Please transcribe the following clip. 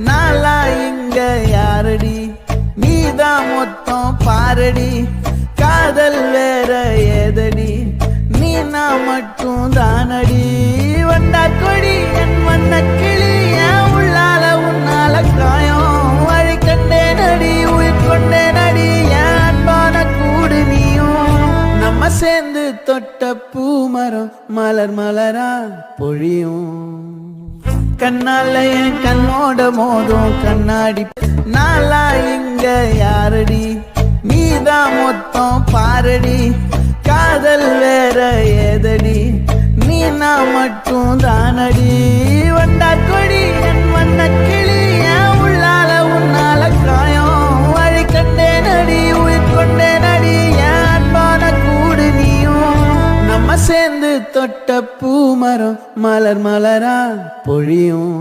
நாளா இங்க யாரடி நீதான் மொத்தம் பாரடி காதல் வேற ஏதடி நீ நான் மட்டும் தானடி வண்டா கொடி என் வண்ண கிளி என் உள்ளால உன்னால காயம் வழி கண்டே நடி உயிர் கொண்டே நடி என் அன்பான கூடு நீயும் நம்ம சேர்ந்து தொட்ட பூமரம் மலர் மலரா பொழியும் கண்ணால என் கண்ணோட மோதும் கண்ணாடி நாளா இங்க யாரடி நீதான் மொத்தம் பாரடி காதல் வேற ஏதடி நீ நான் மட்டும் தானடி வண்டா கொடி என் வண்ண கிளி என் உள்ளால உன்னால காயம் வழி கண்டே நடி உயிர் கொண்டே நடி என் அன்பான கூடு நீயும் நம்ம சேர்ந்து தொட்ட பூமரம் மலர் மலரா பொழியும்